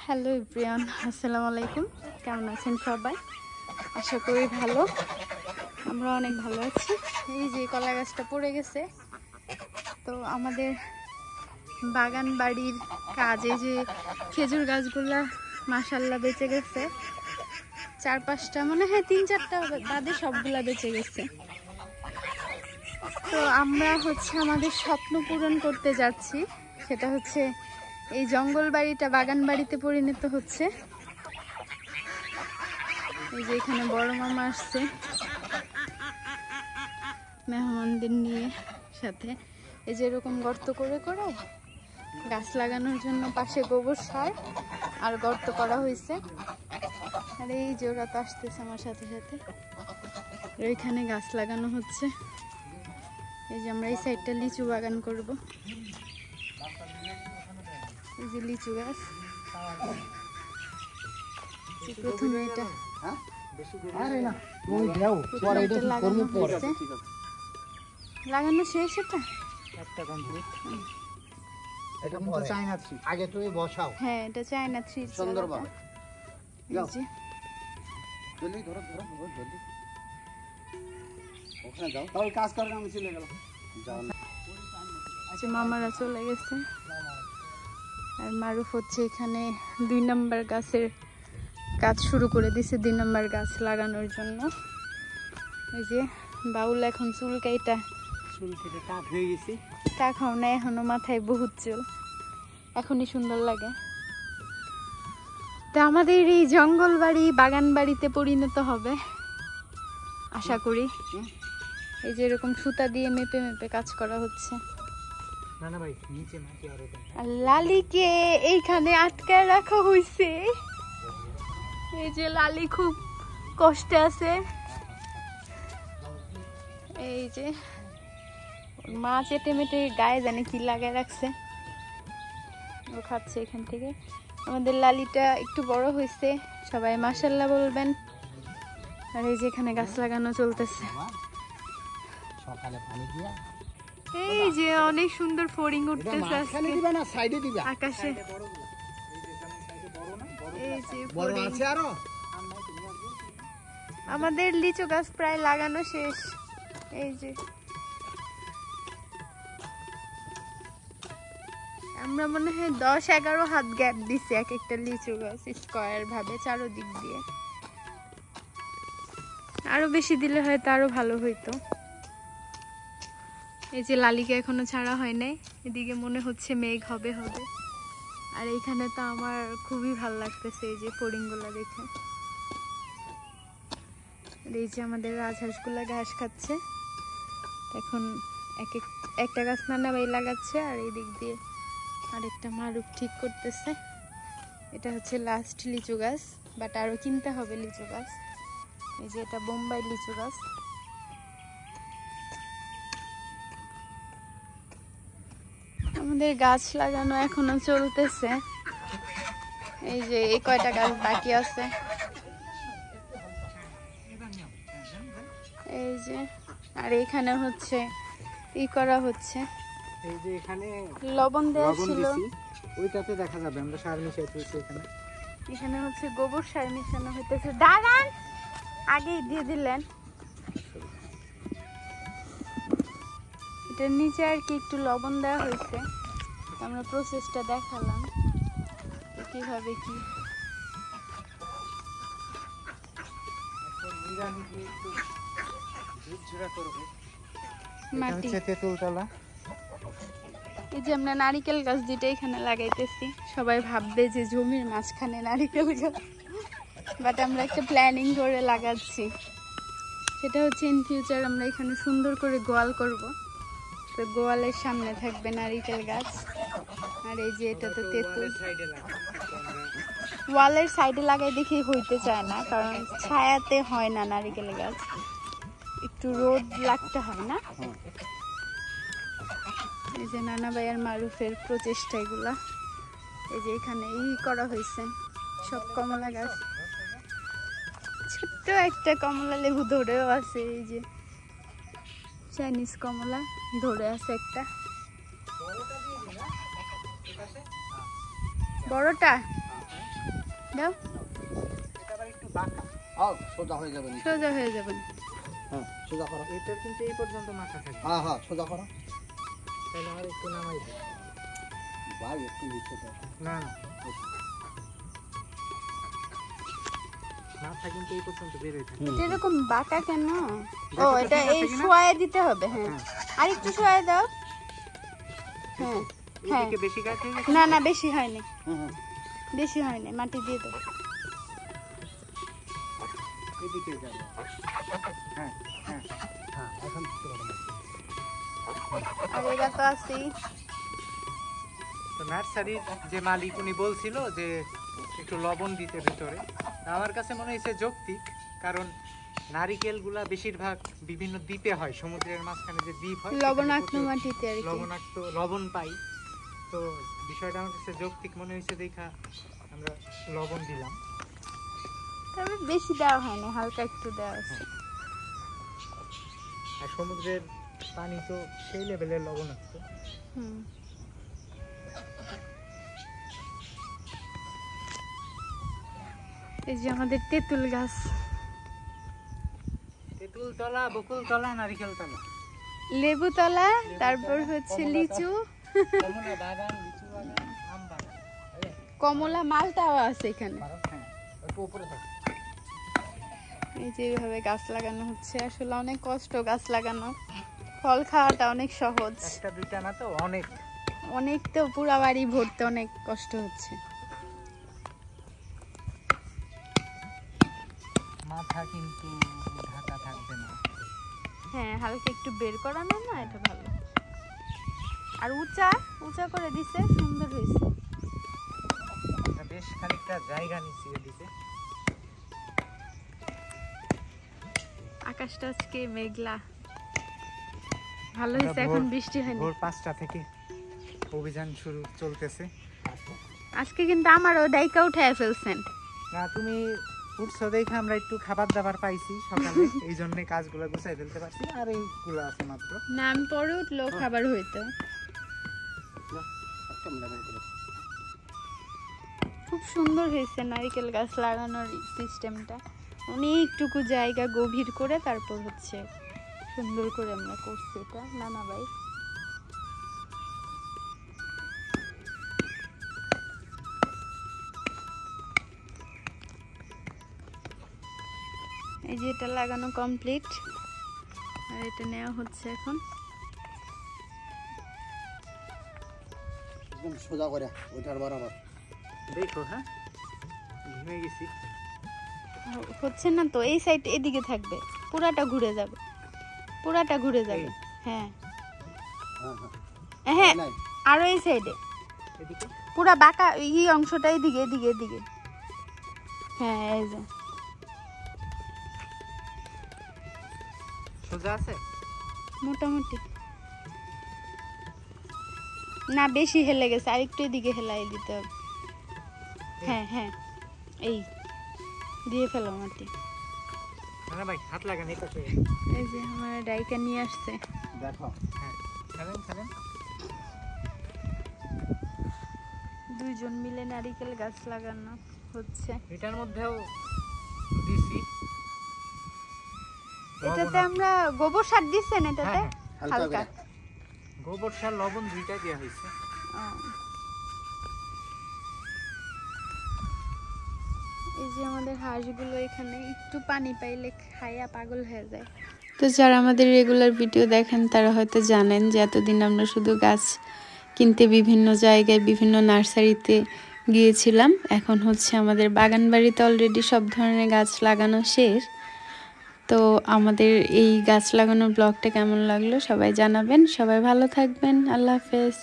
Hello everyone, আসসালামু আলাইকুম। কেমন আছেন সবাই? আশা করি ভালো। আমরা অনেক ভালো আছি। এই যে কলা গাছটা পড়ে গেছে, তো আমাদের বাগান বাড়ির কাজে যে খেজুর গাছগুলা মাশাআল্লাহ বেঁচে গেছে। 4-5টা মনে হয়, 3-4টা বাদে সবগুলা বেঁচে গেছে। তো আমরা আমাদের স্বপ্ন পূরণ করতে যাচ্ছি। সেটা হচ্ছে এই জঙ্গল বাড়িটা বাগান বাড়িতে পরিণত হচ্ছে। এই যে এখানে বড় মামা আসছে মেহমানদের নিয়ে সাথে। এই যে এরকম গর্ত করে করে গাছ লাগানোর জন্য পাশে গোবর সার আর গর্ত করা হয়েছে। আর এই যে ওরা তো আসতেছে আমার সাথে সাথে। ওইখানে গাছ লাগানো হচ্ছে। এই যে আমরা এই সাইডটা লিচু বাগান করব। এই যে লিচু গাছ, প্রথমে এটা লাগানো শেষ। হ্যাঁ, এটা চায়না থ্রি। মামারা চলে গেছে আর মারুফ এখানে 2 নম্বর গাছের কাজ শুরু করে দিছে, 2 নম্বর গাছ লাগানোর জন্য। এই যে বাউল এখন চুল কেটে টাক হয়ে গেছে। টাক হও না, এখনো মাথায় বহুত চুল, এখনই সুন্দর লাগে। তা আমাদের এই জঙ্গল বাড়ি বাগান বাড়িতে পরিণত হবে আশা করি। এই যে এরকম সুতা দিয়ে মেপে মেপে কাজ করা হচ্ছে। আর লালিকে এইখানে আটকায় রাখা হয়েছে। এই যে লালি খুব কষ্টে আছে। এই যে মা চেটে মেটে গায়ে জানে কি লাগায় রাখছে, ও খাচ্ছে এখান থেকে। আমাদের লালিটা একটু বড় হয়েছে, সবাই মাশাআল্লাহ বলবেন। আর এই যে এখানে গাছ লাগানো চলতেছে। এই যে অনেক সুন্দর ফড়িং উঠতেছে আকাশে। এই যে আমাদের লিচু গাছ প্রায় লাগানো শেষ। এই যে আমরা মনে হয় 10-11 হাত গ্যাপ দিছি এক একটা লিচু গাছ স্কয়ার ভাবে চারদিক দিয়ে। আরো বেশি দিলে হয়তো আরো ভালো হইতো। এই যে লালিকে এখনো ছাড়া হয় নাই। এদিকে মনে হচ্ছে মেঘ হবে হবে। আর এইখানে তো আমার খুবই ভালো লাগতেছে এই যে ফড়িংগুলা দেখে। এই যে আমাদের রাজহাঁসগুলা ঘাস খাচ্ছে। এখন একটা গাছ নানাবাই লাগাচ্ছে আর এই দিক দিয়ে আরেকটা মারুফ ঠিক করতেছে। এটা হচ্ছে লাস্ট লিচু গাছ, বাট আরো কিনতে হবে লিচু গাছ। এই যে এটা বোম্বাই লিচু গাছ। আমাদের গাছ লাগানো এখনো চলতেছে। এই যে এই কয়টা গাছ বাকি আছে। এই যে আর এখানে ই করা হচ্ছে। এই যে এখানে লবণ দেওয়া ছিল, ওইটাতে দেখা যাবে আমরা সার মিশাইতেছি। এখানে গোবর সার মিশানো হইতেছে। দাঁড়ান, আগেই দিয়ে দিলেন। এটার নিচে আর কি একটু লবণ দেওয়া হয়েছে। আমরা প্রসেসটা দেখালাম কিভাবে কি। মাটি তেঁতুলতলা। এই যে আমরা নারিকেল গাছ যেটা এখানে লাগাইতেছি, সবাই ভাববে যে জমির মাঝখানে নারিকেল গাছ, বাট আমরা একটা প্ল্যানিং করে লাগাচ্ছি। সেটা হচ্ছে ইন ফিউচার আমরা এখানে সুন্দর করে গোয়াল করব। তো গোয়ালের সামনে থাকবে নারিকেল গাছ। আর এই যে এটা তো তেঁতুল। ওয়ালের সাইডে লাগাই দেখি হইতে চায় না, কারণ ছায়াতে হয় না নারিকেল গাছ, একটু রোদ লাগতে হয় না। এই যে নানা ভাইয়ার মারুফের প্রচেষ্টা এগুলা। এই যে এখানে করা হয়েছে সব কমলা গাছ। ছোট্ট একটা কমলা লেবু ধরেও আছে। এই যে চাইনিজ কমলা ধরে আছে একটা। বড়টা দাও, এটা আবার একটু বাঁকা। সোজা হয়ে যাবে নিচে। সোজা হয়ে যাবেন। হ্যাঁ সোজা করো। এটার কিন্তু এই পর্যন্ত মাথা থাকে। হ্যাঁ সোজা করো। তাহলে আমার একটু নামাই দিই। ভাই একটু নিচে দাও। না না, মাথা কিন্তু এই পর্যন্ত বের হয়ে থাকে। এটা এরকম বাঁকা কেন? ও দেখো তো এটা ঠিক আছে এই কিনা? শোয়ায় দিতে হবে। হ্যাঁ, আর একটু শোয়ায় দাও। হ্যাঁ হ্যাঁ, এদিকে বেশি গাছ হয়ে গেছে। না না বেশি হয়নি, হুম বেশি হয়নি, মাটি দিয়ে দাও। এদিকে যাবে। হ্যাঁ হ্যাঁ, হ্যাঁ এখন দিতে পারো না। আর এরা তো আছেই। তো নার্সারির যে মালিক উনি বলছিল যে একটু লবণ দিতে ভিতরে। আমার কাছে মনে হয়েছে যৌক্তিক, কারণ নারিকেলগুলা বেশিরভাগ বিভিন্ন দ্বীপে হয়, সমুদ্রের মাঝখানে যে দ্বীপ হয় সেখানে লবণাক্ত প্রচুর মাটিতে আর কি। লবণাক্ত লবণ পাই। তো বিষয়টা আমার কাছে যৌক্তিক মনে হয়েছে দেখা আমরা লবণ দিলাম। তবে বেশি দেওয়া হয়নি, হালকা একটু দেওয়া আছে। আর সমুদ্রের পানি তো সেই লেভেলের লবণাক্ত। হুম, এই যে আমাদের তেঁতুল গাছ, তেঁতুল তলা, বকুল তলা, নারিকেল তলা, লেবু তলা, তারপর হচ্ছে লিচু, কমলা বাগান, লিচু বাগান, আম বাগান। কমলা, মালটাও আছে এখানে। হ্যাঁ একটু উপরে থাকো। এই যে এইভাবে গাছ লাগানো হচ্ছে। আসলে অনেক কষ্ট গাছ লাগানো, ফল খাওয়াটা অনেক সহজ, একটা দুইটা না তো অনেক। অনেক তো পুরা বাড়ি ভরতে অনেক কষ্ট হচ্ছে। মাথা কিন্তু ঢাকা থাকবে না। হ্যাঁ, হালকা একটু বের করানো না, এটা ভালো। আর উঁচা উঁচা করে দিছে, সুন্দর হয়েছে। এটা বেশ খানিকটা জায়গা নিচ্ছি এদিকে। আকাশটা আজকে মেঘলা, ভালো হয়েছে, এখন বৃষ্টি হয়নি। ভোর 5টা থেকে অভিযান শুরু চলতেছে। আজকে কিন্তু আমারও ডাইকা উঠায় ফেলছেন। না তুমি উঠছো দেখে আমরা একটু খাবার দাবার পাইছি সকালে, এই জন্য কাজগুলো গুছাই ফেলতে পারছি। আর এইগুলো আছে মাত্র। না, আমি পরে উঠলেও খাবার হইতো। একটা মিলা বের করে। খুব সুন্দর হয়েছে নারকেল গাছ লাগানোর সিস্টেমটা। অনেকটুকু জায়গা গভীর করে তারপর হচ্ছে সুন্দর করে আমরা করছি এটা। নানা ভাই, এই যে এটা লাগানো কমপ্লিট, আর এটা নেওয়া হচ্ছে এখন। একদম সোজা করে ওইটার বরাবর। দেখো হ্যাঁ, ঘুমিয়ে গেছি। হচ্ছে না তো, এই সাইড এদিকে থাকবে, পুরাটা ঘুরে যাবে, পুরাটা ঘুরে যাবে। হ্যাঁ হ্যাঁ হ্যাঁ হ্যাঁ, নাই আরো এই সাইডে এদিকে পুরা বাঁকা এই অংশটা এদিকে এদিকে এদিকে। হ্যাঁ, এই যে সোজা আছে। মোটামুটি না, বেশি হেলে গেছে, আরেকটু এদিকে হেলাই দিতে হবে। হ্যাঁ হ্যাঁ, এই দিয়ে ফেলো মাটি। না ভাই হাত লাগান এই পাশে। এই যে আমার ডাইকা নিয়ে আসছে। দেখো। হ্যাঁ খেলেন খেলেন। দুইজন মিলে নারিকেল গাছ লাগানো হচ্ছে। এটার মধ্যেও দিছি। এটাতে আমরা গোবর সার দিচ্ছেন এটাতে হ্যাঁ, হালকা হালকা। করে। গোবর সার লবণ দুইটা দেওয়া হয়েছে। ও। এই যে আমাদের হাঁসগুলো এখানে একটু পানি পাইলে খাইয়া পাগল হয়ে যায়। তো যারা আমাদের রেগুলার ভিডিও দেখেন তারা হয়তো জানেন যে এতদিন আমরা শুধু গাছ কিনতে বিভিন্ন জায়গায় বিভিন্ন নার্সারিতে গিয়েছিলাম। এখন হচ্ছে আমাদের বাগান বাড়িতে অলরেডি সব ধরনের গাছ লাগানো শেষ। তো আমাদের এই গাছ লাগানোর ব্লগটা কেমন লাগলো সবাই জানাবেন। সবাই ভালো থাকবেন। আল্লাহ হাফেজ।